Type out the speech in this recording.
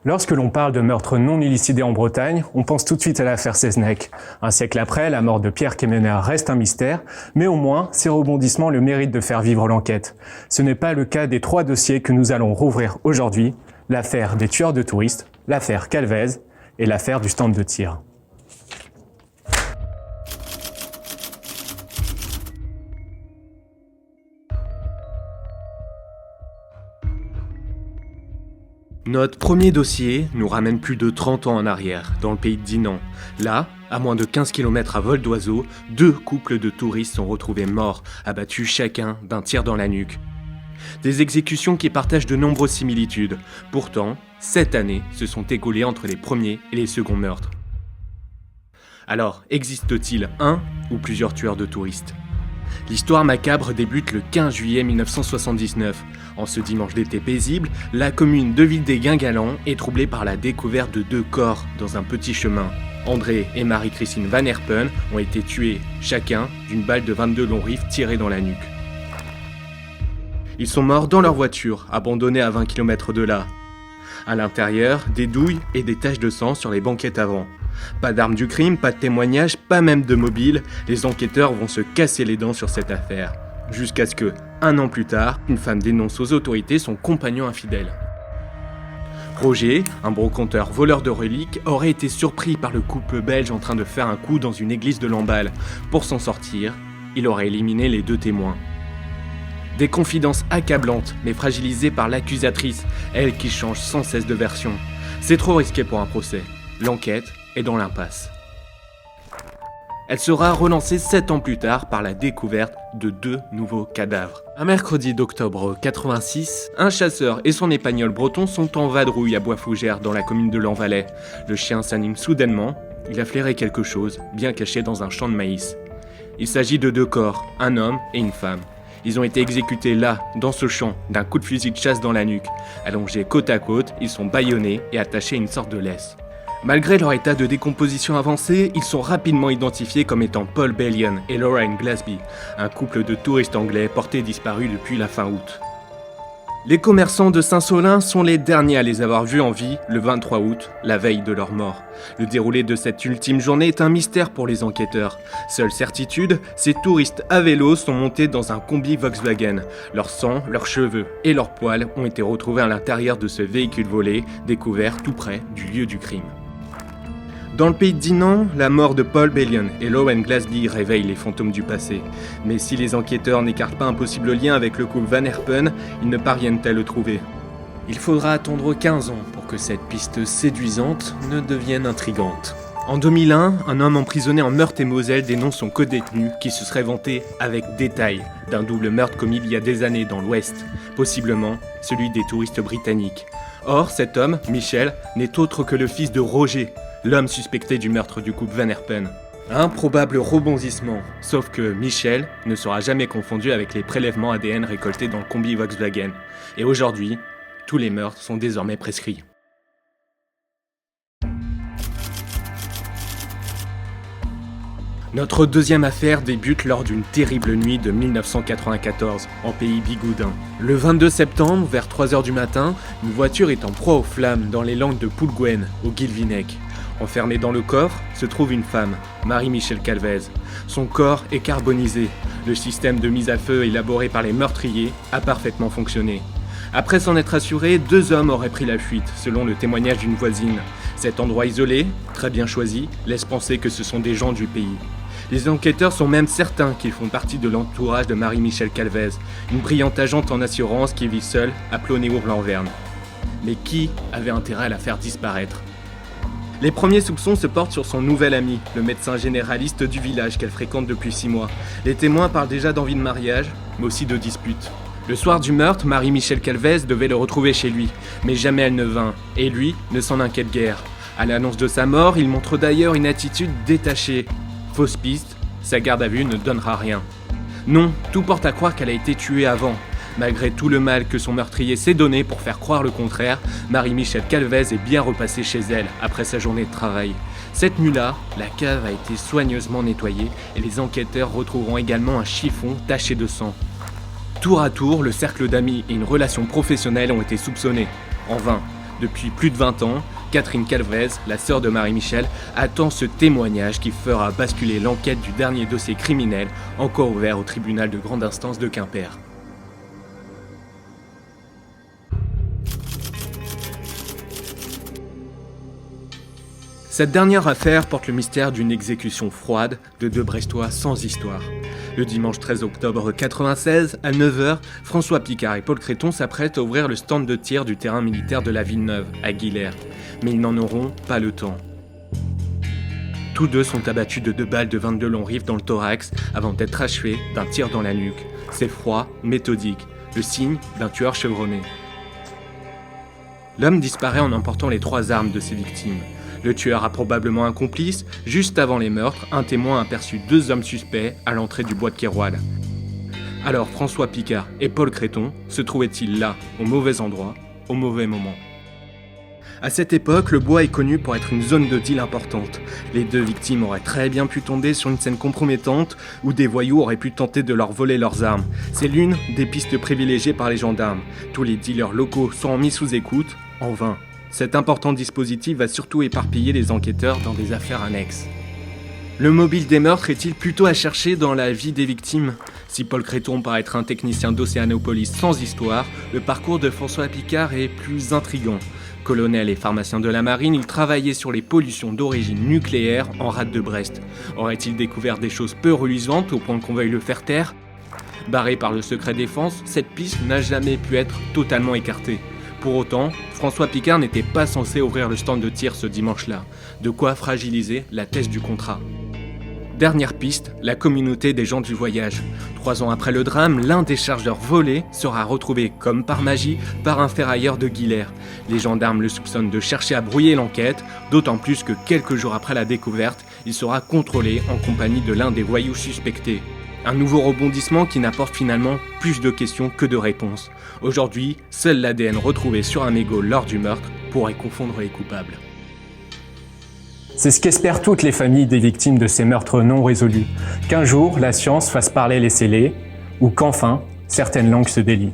Lorsque l'on parle de meurtre non élucidé en Bretagne, on pense tout de suite à l'affaire Seznec. Un siècle après, la mort de Pierre Quéméner reste un mystère, mais au moins, ces rebondissements le méritent de faire vivre l'enquête. Ce n'est pas le cas des 3 dossiers que nous allons rouvrir aujourd'hui, l'affaire des tueurs de touristes, l'affaire Calvez et l'affaire du stand de tir. Notre premier dossier nous ramène plus de 30 ans en arrière, dans le pays de Dinan. Là, à moins de 15 km à vol d'oiseau, 2 couples de touristes sont retrouvés morts, abattus chacun d'un tir dans la nuque. Des exécutions qui partagent de nombreuses similitudes. Pourtant, 7 années se sont écoulées entre les premiers et les seconds meurtres. Alors, existe-t-il un ou plusieurs tueurs de touristes ? L'histoire macabre débute le 15 juillet 1979. En ce dimanche d'été paisible, la commune de Ville-des-Guingalans est troublée par la découverte de 2 corps dans un petit chemin. André et Marie-Christine Van Herpen ont été tués, chacun d'une balle de 22 longs rifles tirée dans la nuque. Ils sont morts dans leur voiture, abandonnée à 20 km de là. À l'intérieur, des douilles et des taches de sang sur les banquettes avant. Pas d'armes du crime, pas de témoignages, pas même de mobile, les enquêteurs vont se casser les dents sur cette affaire. Jusqu'à ce que, 1 an plus tard, une femme dénonce aux autorités son compagnon infidèle. Roger, un brocanteur voleur de reliques, aurait été surpris par le couple belge en train de faire un coup dans une église de Lamballe. Pour s'en sortir, il aurait éliminé les 2 témoins. Des confidences accablantes, mais fragilisées par l'accusatrice, elle qui change sans cesse de version. C'est trop risqué pour un procès. L'enquête est dans l'impasse. Elle sera relancée 7 ans plus tard par la découverte de 2 nouveaux cadavres. Un mercredi d'octobre 86, un chasseur et son épagnol breton sont en vadrouille à Bois-Fougères dans la commune de Lanvalet. Le chien s'anime soudainement, il a flairé quelque chose, bien caché dans un champ de maïs. Il s'agit de 2 corps, un homme et une femme. Ils ont été exécutés là, dans ce champ, d'un coup de fusil de chasse dans la nuque. Allongés côte à côte, ils sont bâillonnés et attachés à une sorte de laisse. Malgré leur état de décomposition avancé, ils sont rapidement identifiés comme étant Paul Bellion et Lorraine Glasby, un couple de touristes anglais portés disparus depuis la fin août. Les commerçants de Saint-Solin sont les derniers à les avoir vus en vie le 23 août, la veille de leur mort. Le déroulé de cette ultime journée est un mystère pour les enquêteurs. Seule certitude, ces touristes à vélo sont montés dans un combi Volkswagen. Leur sang, leurs cheveux et leurs poils ont été retrouvés à l'intérieur de ce véhicule volé, découvert tout près du lieu du crime. Dans le pays de Dinan, la mort de Paul Bellion et Lorraine Glasby réveille les fantômes du passé. Mais si les enquêteurs n'écartent pas un possible lien avec le couple Van Herpen, ils ne parviennent à le trouver. Il faudra attendre 15 ans pour que cette piste séduisante ne devienne intrigante. En 2001, un homme emprisonné en Meurthe-et-Moselle dénonce son codétenu qui se serait vanté avec détail d'un double meurtre commis il y a des années dans l'Ouest, possiblement celui des touristes britanniques. Or, cet homme, Michel, n'est autre que le fils de Roger, l'homme suspecté du meurtre du couple Van Herpen. Un probable rebondissement, sauf que Michel ne sera jamais confondu avec les prélèvements ADN récoltés dans le combi Volkswagen. Et aujourd'hui, tous les meurtres sont désormais prescrits. Notre deuxième affaire débute lors d'une terrible nuit de 1994, en pays bigoudin. Le 22 septembre, vers 3h du matin, une voiture est en proie aux flammes dans les Landes de Poulguen, au Guilvinec. Enfermée dans le coffre se trouve une femme, Marie-Michel Calvez. Son corps est carbonisé. Le système de mise à feu élaboré par les meurtriers a parfaitement fonctionné. Après s'en être assuré, 2 hommes auraient pris la fuite, selon le témoignage d'une voisine. Cet endroit isolé, très bien choisi, laisse penser que ce sont des gens du pays. Les enquêteurs sont même certains qu'ils font partie de l'entourage de Marie-Michel Calvez, une brillante agente en assurance qui vit seule à Plonéour-Lanverne. Mais qui avait intérêt à la faire disparaître ? Les premiers soupçons se portent sur son nouvel ami, le médecin généraliste du village qu'elle fréquente depuis 6 mois. Les témoins parlent déjà d'envie de mariage, mais aussi de disputes. Le soir du meurtre, Marie-Michel Calvez devait le retrouver chez lui, mais jamais elle ne vint, et lui ne s'en inquiète guère. À l'annonce de sa mort, il montre d'ailleurs une attitude détachée. Fausse piste, sa garde à vue ne donnera rien. Non, tout porte à croire qu'elle a été tuée avant. Malgré tout le mal que son meurtrier s'est donné pour faire croire le contraire, Marie-Michel Calvez est bien repassée chez elle après sa journée de travail. Cette nuit-là, la cave a été soigneusement nettoyée et les enquêteurs retrouveront également un chiffon taché de sang. Tour à tour, le cercle d'amis et une relation professionnelle ont été soupçonnés. En vain. Depuis plus de 20 ans, Catherine Calvez, la sœur de Marie-Michel, attend ce témoignage qui fera basculer l'enquête du dernier dossier criminel encore ouvert au tribunal de grande instance de Quimper. Cette dernière affaire porte le mystère d'une exécution froide de deux Brestois sans histoire. Le dimanche 13 octobre 1996, à 9h, François Picard et Paul Créton s'apprêtent à ouvrir le stand de tir du terrain militaire de la Villeneuve, à Guillers. Mais ils n'en auront pas le temps. Tous deux sont abattus de 2 balles de 22 longs rifles dans le thorax avant d'être achevés d'un tir dans la nuque. C'est froid, méthodique, le signe d'un tueur chevronné. L'homme disparaît en emportant les 3 armes de ses victimes. Le tueur a probablement un complice. Juste avant les meurtres, un témoin a aperçu 2 hommes suspects à l'entrée du bois de Kéroual. Alors François Picard et Paul Créton se trouvaient-ils là, au mauvais endroit, au mauvais moment? À cette époque, le bois est connu pour être une zone de deal importante. Les 2 victimes auraient très bien pu tomber sur une scène compromettante où des voyous auraient pu tenter de leur voler leurs armes. C'est l'une des pistes privilégiées par les gendarmes. Tous les dealers locaux sont mis sous écoute, en vain. Cet important dispositif va surtout éparpiller les enquêteurs dans des affaires annexes. Le mobile des meurtres est-il plutôt à chercher dans la vie des victimes? Si Paul Créton paraît être un technicien d'Océanopolis sans histoire, le parcours de François Picard est plus intrigant. Colonel et pharmacien de la marine, il travaillait sur les pollutions d'origine nucléaire en rade de Brest. Aurait-il découvert des choses peu reluisantes au point qu'on veuille le faire taire? Barré par le secret défense, cette piste n'a jamais pu être totalement écartée. Pour autant, François Picard n'était pas censé ouvrir le stand de tir ce dimanche-là, de quoi fragiliser la thèse du contrat. Dernière piste, la communauté des gens du voyage. 3 ans après le drame, l'un des chargeurs volés sera retrouvé, comme par magie, par un ferrailleur de Guillers. Les gendarmes le soupçonnent de chercher à brouiller l'enquête, d'autant plus que quelques jours après la découverte, il sera contrôlé en compagnie de l'un des voyous suspectés. Un nouveau rebondissement qui n'apporte finalement plus de questions que de réponses. Aujourd'hui, seul l'ADN retrouvé sur un mégot lors du meurtre pourrait confondre les coupables. C'est ce qu'espèrent toutes les familles des victimes de ces meurtres non résolus. Qu'un jour, la science fasse parler les scellés, ou qu'enfin, certaines langues se délient.